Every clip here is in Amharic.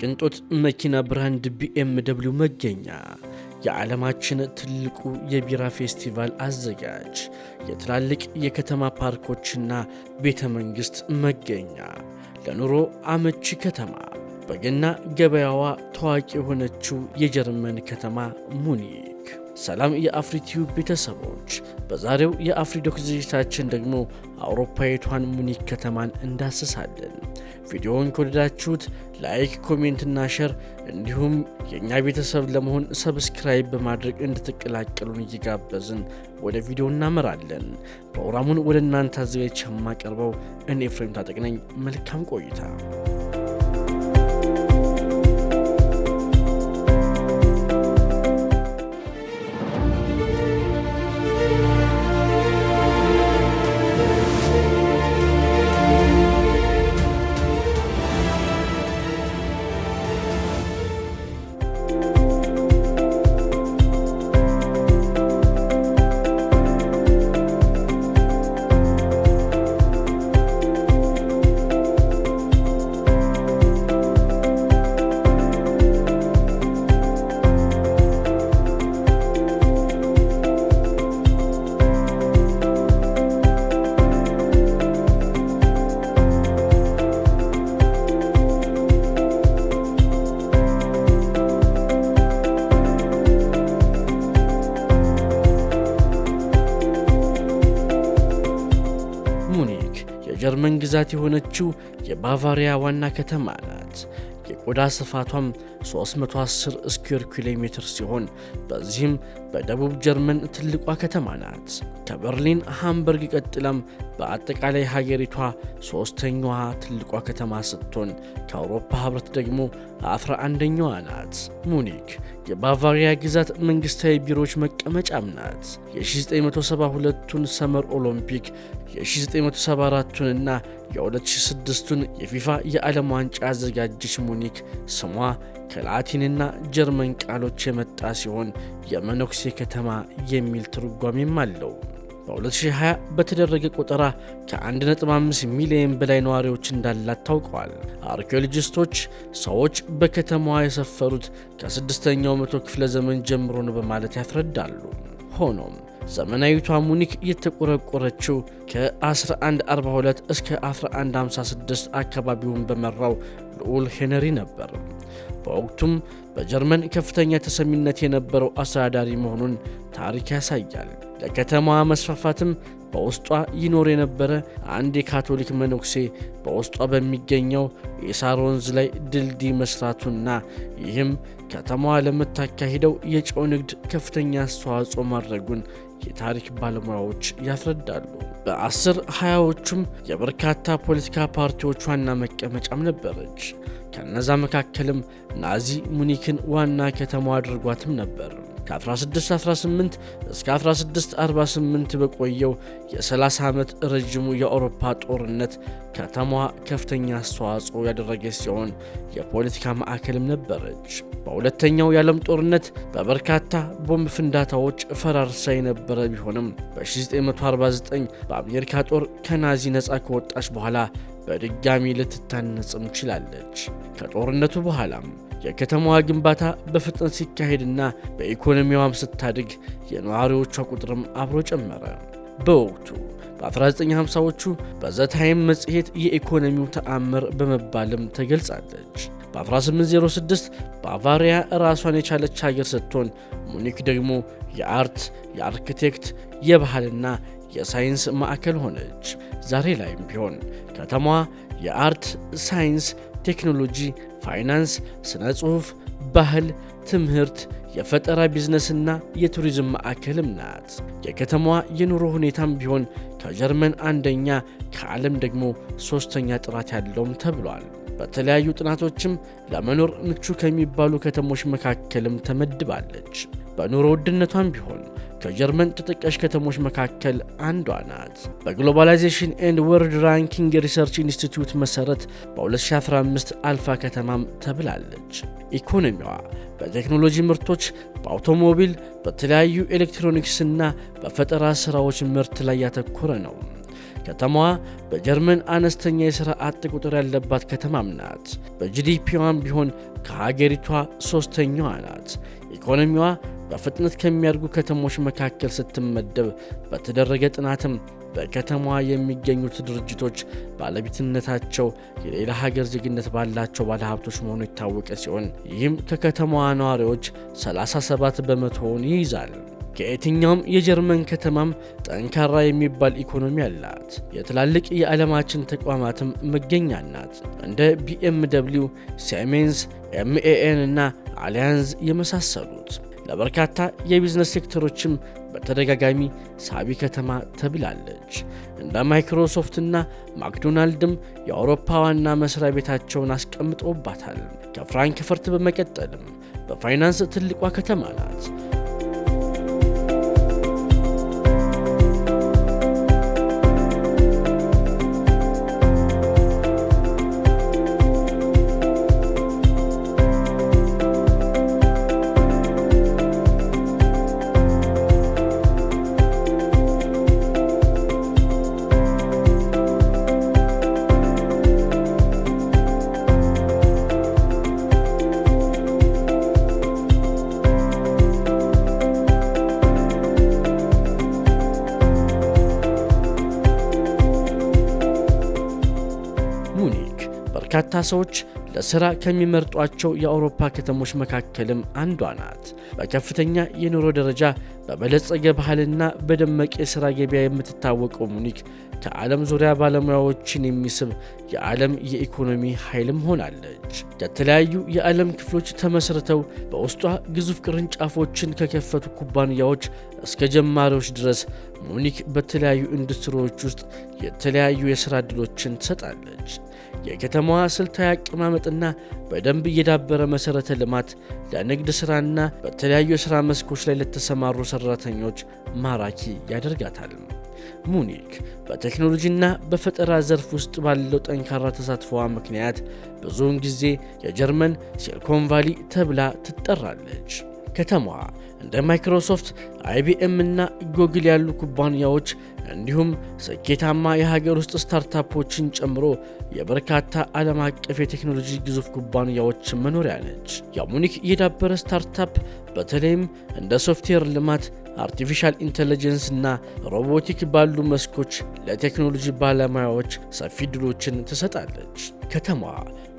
የቅንጦት መኪና ብራንድ BMW መገኛ፣ የዓለማችን ትልቁ የቢራ ፌስቲቫል አዘጋጅ፣ የትላልቅ የከተማ ፓርኮችና ቤተ መንግሥት መገኛ፣ ለኑሮ አመቺ ከተማ፣ በገና ገበያዋ ታዋቂ የሆነችው የጀርመን ከተማ ሙኒክ። ሰላም የአፍሪቲዩብ ቤተሰቦች፣ በዛሬው የአፍሪዶክ ዝግጅታችን ደግሞ አውሮፓዊቷን ሙኒክ ከተማን እንዳስሳለን። ቪዲዮውን ከወደዳችሁት ላይክ፣ ኮሜንት እና ሼር እንዲሁም የእኛ ቤተሰብ ለመሆን ሰብስክራይብ በማድረግ እንድትቀላቀሉን እየጋበዝን ወደ ቪዲዮ እናመራለን። ፕሮግራሙን ወደ እናንተ አዘጋጅቼ የማቀርበው እኔ ኤፍሬም ታጠቅ ነኝ። መልካም ቆይታ። ሙኒክ የጀርመን ግዛት የሆነችው የባቫሪያ ዋና ከተማ ናት። የቆዳ ስፋቷም 310 ስኩዌር ኪሎ ሜትር ሲሆን በዚህም በደቡብ ጀርመን ትልቋ ከተማ ናት። ከበርሊን ሃምበርግ ቀጥላም በአጠቃላይ ሀገሪቷ ሶስተኛዋ ትልቋ ከተማ ስትሆን ከአውሮፓ ህብረት ደግሞ 11ኛዋ ናት። ሙኒክ የባቫሪያ ግዛት መንግስታዊ ቢሮዎች መቀመጫም ናት። የ1972ቱን ሰመር ኦሎምፒክ፣ የ1974ቱንና የ2006ቱን የፊፋ የዓለም ዋንጫ ያዘጋጀች ሙኒክ ስሟ ከላቲንና ጀርመን ቃሎች የመጣ ሲሆን የመነኩሴ ከተማ የሚል ትርጓሜም አለው። በ2020 በተደረገ ቆጠራ ከ1.5 ሚሊዮን በላይ ነዋሪዎች እንዳላት ታውቀዋል። አርኪኦሎጂስቶች ሰዎች በከተማዋ የሰፈሩት ከ6ኛው መቶ ክፍለ ዘመን ጀምሮ ነው በማለት ያስረዳሉ። ሆኖም ዘመናዊቷ ሙኒክ የተቆረቆረችው ከ1142 እስከ 1156 አካባቢውን በመራው ልዑል ሄነሪ ነበር። በወቅቱም በጀርመን ከፍተኛ ተሰሚነት የነበረው አስተዳዳሪ መሆኑን ታሪክ ያሳያል። ለከተማዋ መስፋፋትም በውስጧ ይኖር የነበረ አንድ የካቶሊክ መነኩሴ በውስጧ በሚገኘው የሳር ወንዝ ላይ ድልድይ መስራቱና ይህም ከተማዋ ለምታካሂደው የጨው ንግድ ከፍተኛ አስተዋጽኦ ማድረጉን የታሪክ ባለሙያዎች ያስረዳሉ። በ1020ዎቹም የበርካታ ፖለቲካ ፓርቲዎች ዋና መቀመጫም ነበረች። ከነዛ መካከልም ናዚ ሙኒክን ዋና ከተማዋ አድርጓትም ነበር። ከ1618 እስከ 1648 በቆየው የ30 ዓመት ረጅሙ የአውሮፓ ጦርነት ከተማዋ ከፍተኛ አስተዋጽኦ ያደረገች ሲሆን የፖለቲካ ማዕከልም ነበረች። በሁለተኛው የዓለም ጦርነት በበርካታ ቦምብ ፍንዳታዎች ፈራርሳ የነበረ ቢሆንም በ1949 በአሜሪካ ጦር ከናዚ ነፃ ከወጣች በኋላ በድጋሚ ልትታነጽም ችላለች። ከጦርነቱ በኋላም የከተማዋ ግንባታ በፍጥነት ሲካሄድና በኢኮኖሚዋም ስታድግ የነዋሪዎቿ ቁጥርም አብሮ ጨመረ። በወቅቱ በ1950ዎቹ በዘታይም መጽሔት የኢኮኖሚው ተአምር በመባልም ተገልጻለች። በ1806 ባቫሪያ ራሷን የቻለች ሀገር ስትሆን ሙኒክ ደግሞ የአርት፣ የአርኪቴክት፣ የባህልና የሳይንስ ማዕከል ሆነች። ዛሬ ላይም ቢሆን ከተማዋ የአርት፣ ሳይንስ፣ ቴክኖሎጂ፣ ፋይናንስ፣ ስነ ጽሑፍ፣ ባህል፣ ትምህርት፣ የፈጠራ ቢዝነስና የቱሪዝም ማዕከልም ናት። የከተማዋ የኑሮ ሁኔታም ቢሆን ከጀርመን አንደኛ ከዓለም ደግሞ ሶስተኛ ጥራት ያለውም ተብሏል። በተለያዩ ጥናቶችም ለመኖር ምቹ ከሚባሉ ከተሞች መካከልም ተመድባለች። በኑሮ ውድነቷም ቢሆን ከጀርመን ተጠቃሽ ከተሞች መካከል አንዷ ናት። በግሎባላይዜሽን ኤንድ ወርልድ ራንኪንግ ሪሰርች ኢንስቲትዩት መሰረት በ2015 አልፋ ከተማም ተብላለች። ኢኮኖሚዋ በቴክኖሎጂ ምርቶች፣ በአውቶሞቢል፣ በተለያዩ ኤሌክትሮኒክስና በፈጠራ ስራዎች ምርት ላይ ያተኮረ ነው። ከተማዋ በጀርመን አነስተኛ የሥራ አጥ ቁጥር ያለባት ከተማም ናት። በጂዲፒዋም ቢሆን ከሀገሪቷ ሶስተኛዋ ናት። ኢኮኖሚዋ በፍጥነት ከሚያድጉ ከተሞች መካከል ስትመደብ በተደረገ ጥናትም በከተማዋ የሚገኙት ድርጅቶች ባለቤትነታቸው የሌላ ሀገር ዜግነት ባላቸው ባለሀብቶች መሆኑ የታወቀ ሲሆን ይህም ከከተማዋ ነዋሪዎች 37 በመቶውን ይይዛል። ከየትኛውም የጀርመን ከተማም ጠንካራ የሚባል ኢኮኖሚ አላት። የትላልቅ የዓለማችን ተቋማትም መገኛ ናት። እንደ BMW፣ ሲሜንስ፣ MAN እና አሊያንዝ የመሳሰሉት። ለበርካታ የቢዝነስ ሴክተሮችም በተደጋጋሚ ሳቢ ከተማ ተብላለች። እንደ ማይክሮሶፍት እና ማክዶናልድም የአውሮፓ ዋና መስሪያ ቤታቸውን አስቀምጠውባታል። ከፍራንክፈርት በመቀጠልም በፋይናንስ ትልቋ ከተማ ናት። ሙኒክ በርካታ ሰዎች ለሥራ ከሚመርጧቸው የአውሮፓ ከተሞች መካከልም አንዷ ናት። በከፍተኛ የኑሮ ደረጃ በበለጸገ ባህልና በደመቀ የሥራ ገበያ የምትታወቀው ሙኒክ ከዓለም ዙሪያ ባለሙያዎችን የሚስብ የዓለም የኢኮኖሚ ኃይልም ሆናለች። ከተለያዩ የዓለም ክፍሎች ተመስርተው በውስጧ ግዙፍ ቅርንጫፎችን ከከፈቱ ኩባንያዎች እስከ ጀማሪዎች ድረስ ሙኒክ በተለያዩ ኢንዱስትሪዎች ውስጥ የተለያዩ የሥራ ዕድሎችን ትሰጣለች። የከተማዋ ስልታዊ አቀማመጥና በደንብ የዳበረ መሠረተ ልማት ለንግድ ሥራና በተለያዩ የሥራ መስኮች ላይ ለተሰማሩ ሠራተኞች ማራኪ ያደርጋታል። ሙኒክ በቴክኖሎጂና በፈጠራ ዘርፍ ውስጥ ባለው ጠንካራ ተሳትፎዋ ምክንያት ብዙውን ጊዜ የጀርመን ሲሊኮን ቫሊ ተብላ ትጠራለች። ከተማዋ እንደ ማይክሮሶፍት፣ IBM እና ጎግል ያሉ ኩባንያዎች እንዲሁም ስኬታማ የሀገር ውስጥ ስታርታፖችን ጨምሮ የበርካታ ዓለም አቀፍ የቴክኖሎጂ ግዙፍ ኩባንያዎች መኖሪያ ነች። የሙኒክ የዳበረ ስታርታፕ በተለይም እንደ ሶፍትዌር ልማት፣ አርቲፊሻል ኢንተለጀንስ እና ሮቦቲክ ባሉ መስኮች ለቴክኖሎጂ ባለሙያዎች ሰፊ ዕድሎችን ትሰጣለች። ከተማዋ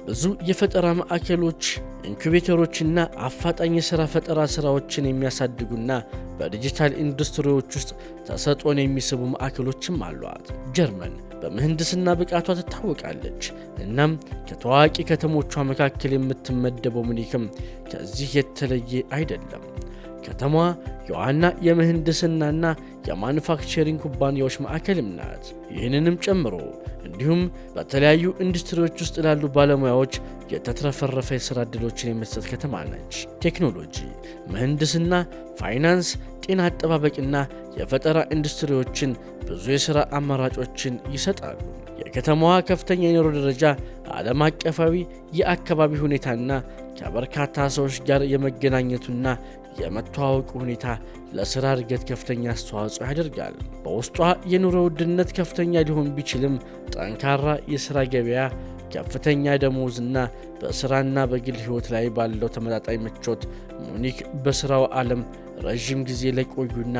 ብዙ የፈጠራ ማዕከሎች፣ ኢንኩቤተሮችና አፋጣኝ የሥራ ፈጠራ ሥራዎችን የሚያሳድጉና በዲጂታል ኢንዱስትሪዎች ውስጥ ተሰጥኦን የሚስቡ ማዕከሎችም አሏት። ጀርመን በምህንድስና ብቃቷ ትታወቃለች። እናም ከታዋቂ ከተሞቿ መካከል የምትመደበው ሙኒክም ከዚህ የተለየ አይደለም። ከተማዋ የዋና የምህንድስናና የማኑፋክቸሪንግ ኩባንያዎች ማዕከልም ናት። ይህንንም ጨምሮ እንዲሁም በተለያዩ ኢንዱስትሪዎች ውስጥ ላሉ ባለሙያዎች የተትረፈረፈ የሥራ ዕድሎችን የምትሰጥ ከተማ ነች። ቴክኖሎጂ፣ ምህንድስና፣ ፋይናንስ፣ ጤና አጠባበቅና የፈጠራ ኢንዱስትሪዎችን ብዙ የሥራ አማራጮችን ይሰጣሉ። የከተማዋ ከፍተኛ የኑሮ ደረጃ፣ ዓለም አቀፋዊ የአካባቢ ሁኔታና ከበርካታ ሰዎች ጋር የመገናኘቱና የመተዋወቁ ሁኔታ ለሥራ እድገት ከፍተኛ አስተዋጽኦ ያደርጋል። በውስጧ የኑሮ ውድነት ከፍተኛ ሊሆን ቢችልም ጠንካራ የሥራ ገበያ፣ ከፍተኛ ደሞዝና በሥራና በግል ሕይወት ላይ ባለው ተመጣጣኝ ምቾት ሙኒክ በሥራው ዓለም ረዥም ጊዜ ለቆዩና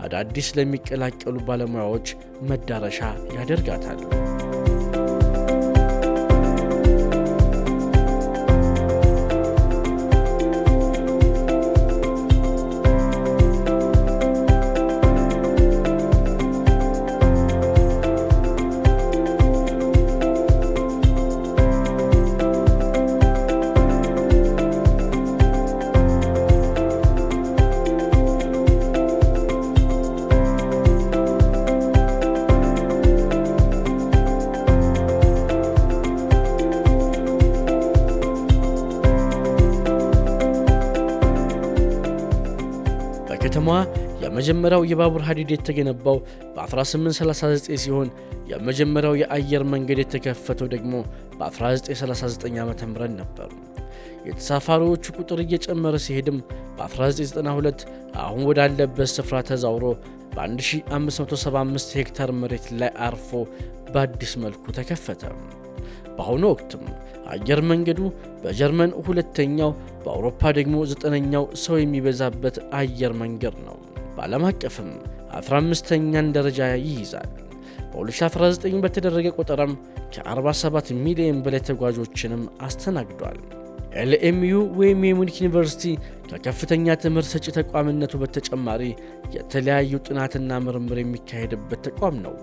አዳዲስ ለሚቀላቀሉ ባለሙያዎች መዳረሻ ያደርጋታል። ከተማዋ የመጀመሪያው የባቡር ሐዲድ የተገነባው በ1839 ሲሆን የመጀመሪያው የአየር መንገድ የተከፈተው ደግሞ በ1939 ዓ.ም ነበር። የተሳፋሪዎቹ ቁጥር እየጨመረ ሲሄድም በ1992 አሁን ወዳለበት ስፍራ ተዛውሮ በ1575 ሄክታር መሬት ላይ አርፎ በአዲስ መልኩ ተከፈተ። በአሁኑ ወቅትም አየር መንገዱ በጀርመን ሁለተኛው በአውሮፓ ደግሞ 9ኛው ሰው የሚበዛበት አየር መንገድ ነው። በዓለም አቀፍም 15ኛን ደረጃ ይይዛል። በ2019 በተደረገ ቆጠራም ከ47 ሚሊዮን በላይ ተጓዦችንም አስተናግዷል። ኤልኤምዩ ወይም የሙኒክ ዩኒቨርሲቲ ከከፍተኛ ትምህርት ሰጪ ተቋምነቱ በተጨማሪ የተለያዩ ጥናትና ምርምር የሚካሄድበት ተቋም ነው።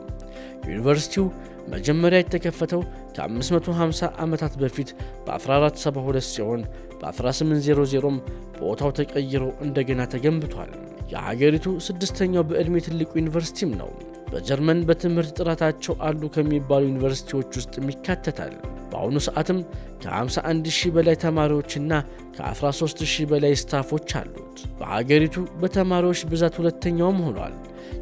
ዩኒቨርሲቲው መጀመሪያ የተከፈተው ከ550 ዓመታት በፊት በ1472 ሲሆን በ1800ም ቦታው ተቀይሮ እንደገና ተገንብቷል። የሀገሪቱ ስድስተኛው በዕድሜ ትልቁ ዩኒቨርሲቲም ነው። በጀርመን በትምህርት ጥራታቸው አሉ ከሚባሉ ዩኒቨርሲቲዎች ውስጥ ይካተታል። በአሁኑ ሰዓትም ከ51,000 በላይ ተማሪዎችና ከ13,000 በላይ ስታፎች አሉት። በሀገሪቱ በተማሪዎች ብዛት ሁለተኛውም ሆኗል።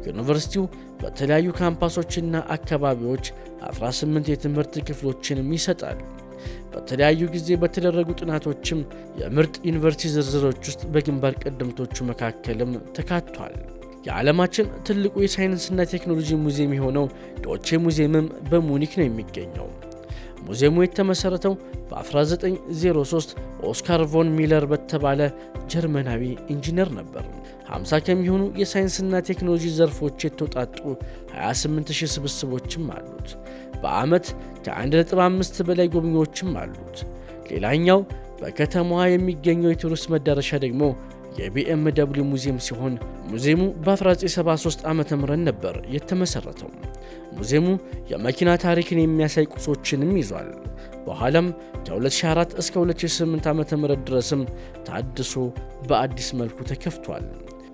ዩኒቨርሲቲው በተለያዩ ካምፓሶችና አካባቢዎች 18 የትምህርት ክፍሎችንም ይሰጣል። በተለያዩ ጊዜ በተደረጉ ጥናቶችም የምርጥ ዩኒቨርሲቲ ዝርዝሮች ውስጥ በግንባር ቀደምቶቹ መካከልም ተካቷል። የዓለማችን ትልቁ የሳይንስና ቴክኖሎጂ ሙዚየም የሆነው ዶቼ ሙዚየምም በሙኒክ ነው የሚገኘው። ሙዚየሙ የተመሰረተው በ1903 ኦስካር ቮን ሚለር በተባለ ጀርመናዊ ኢንጂነር ነበር። 50 ከሚሆኑ የሳይንስና ቴክኖሎጂ ዘርፎች የተውጣጡ 28,000 ስብስቦችም አሉት። በዓመት ከ1.5 በላይ ጎብኚዎችም አሉት። ሌላኛው በከተማዋ የሚገኘው የቱሪስት መዳረሻ ደግሞ የቢኤምደብሊው ሙዚየም ሲሆን ሙዚየሙ በ1973 ዓመተ ምህረት ነበር የተመሰረተው። ሙዚየሙ የመኪና ታሪክን የሚያሳይ ቁሶችንም ይዟል። በኋላም ከ2004 እስከ 2008 ዓመተ ምህረት ድረስም ታድሶ በአዲስ መልኩ ተከፍቷል።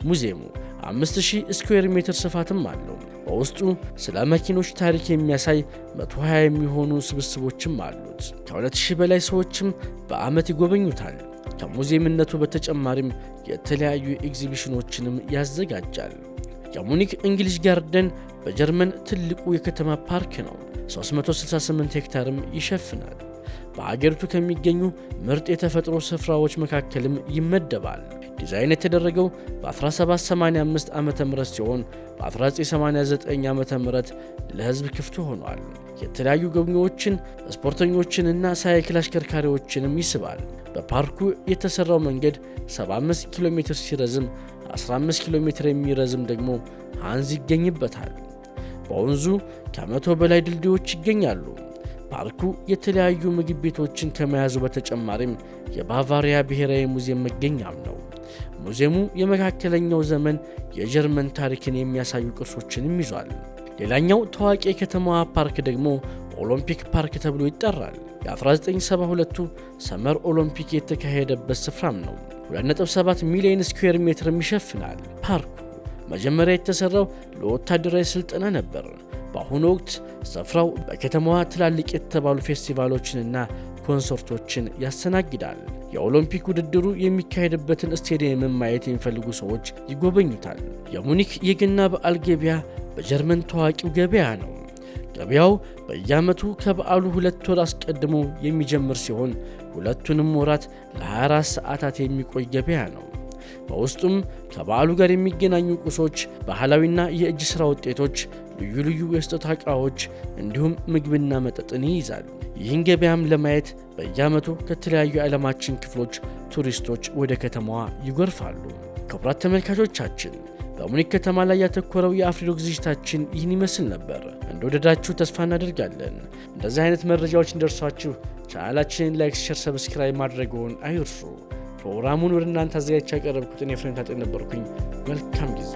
ሙዚየሙ 5000 ስኩዌር ሜትር ስፋትም አለው። በውስጡ ስለ መኪኖች ታሪክ የሚያሳይ 120 የሚሆኑ ስብስቦችም አሉት። ከ2000 በላይ ሰዎችም በዓመት ይጎበኙታል። ከሙዚየምነቱ በተጨማሪም የተለያዩ ኤግዚቢሽኖችንም ያዘጋጃል። የሙኒክ እንግሊዝ ጋርደን በጀርመን ትልቁ የከተማ ፓርክ ነው። 368 ሄክታርም ይሸፍናል። በአገሪቱ ከሚገኙ ምርጥ የተፈጥሮ ስፍራዎች መካከልም ይመደባል። ዲዛይን የተደረገው በ1785 ዓመተ ምህረት ሲሆን በ1989 ዓመተ ምህረት ለሕዝብ ክፍት ሆኗል። የተለያዩ ጎብኚዎችን፣ ስፖርተኞችንና ሳይክል አሽከርካሪዎችንም ይስባል። በፓርኩ የተሰራው መንገድ 75 ኪሎ ሜትር ሲረዝም 15 ኪሎ ሜትር የሚረዝም ደግሞ ሃንዝ ይገኝበታል። በወንዙ ከ100 በላይ ድልድዮች ይገኛሉ። ፓርኩ የተለያዩ ምግብ ቤቶችን ከመያዙ በተጨማሪም የባቫሪያ ብሔራዊ ሙዚየም መገኛም ነው። ሙዚየሙ የመካከለኛው ዘመን የጀርመን ታሪክን የሚያሳዩ ቅርሶችንም ይዟል። ሌላኛው ታዋቂ የከተማዋ ፓርክ ደግሞ ኦሎምፒክ ፓርክ ተብሎ ይጠራል። የ1972ቱ ሰመር ኦሎምፒክ የተካሄደበት ስፍራም ነው። 2.7 ሚሊዮን ስኩዌር ሜትርም ይሸፍናል። ፓርኩ መጀመሪያ የተሰራው ለወታደራዊ ስልጠና ነበር። በአሁኑ ወቅት ስፍራው በከተማዋ ትላልቅ የተባሉ ፌስቲቫሎችንና ኮንሰርቶችን ያስተናግዳል። የኦሎምፒክ ውድድሩ የሚካሄድበትን ስቴዲየምን ማየት የሚፈልጉ ሰዎች ይጎበኙታል። የሙኒክ የገና በዓል ገበያ በጀርመን ታዋቂው ገበያ ነው። ገበያው በየዓመቱ ከበዓሉ 2 ወር አስቀድሞ የሚጀምር ሲሆን ሁለቱንም ወራት ለ24 ሰዓታት የሚቆይ ገበያ ነው። በውስጡም ከበዓሉ ጋር የሚገናኙ ቁሶች፣ ባህላዊና የእጅ ሥራ ውጤቶች፣ ልዩ ልዩ የስጦታ ዕቃዎች እንዲሁም ምግብና መጠጥን ይይዛል። ይህን ገበያም ለማየት በየዓመቱ ከተለያዩ የዓለማችን ክፍሎች ቱሪስቶች ወደ ከተማዋ ይጎርፋሉ። ክቡራት ተመልካቾቻችን በሙኒክ ከተማ ላይ ያተኮረው የአፍሪዶግ ዝግጅታችን ይህን ይመስል ነበር። እንደወደዳችሁ ተስፋ እናደርጋለን። እንደዚህ አይነት መረጃዎች እንደርሷችሁ ቻናላችንን ላይክ፣ ሼር፣ ሰብስክራይብ ማድረግዎን አይርሱ። ፕሮግራሙን ወደ እናንተ አዘጋጅቼ ያቀረብኩትን ኤፍሬም ታጠቅ ነበርኩኝ። መልካም ጊዜ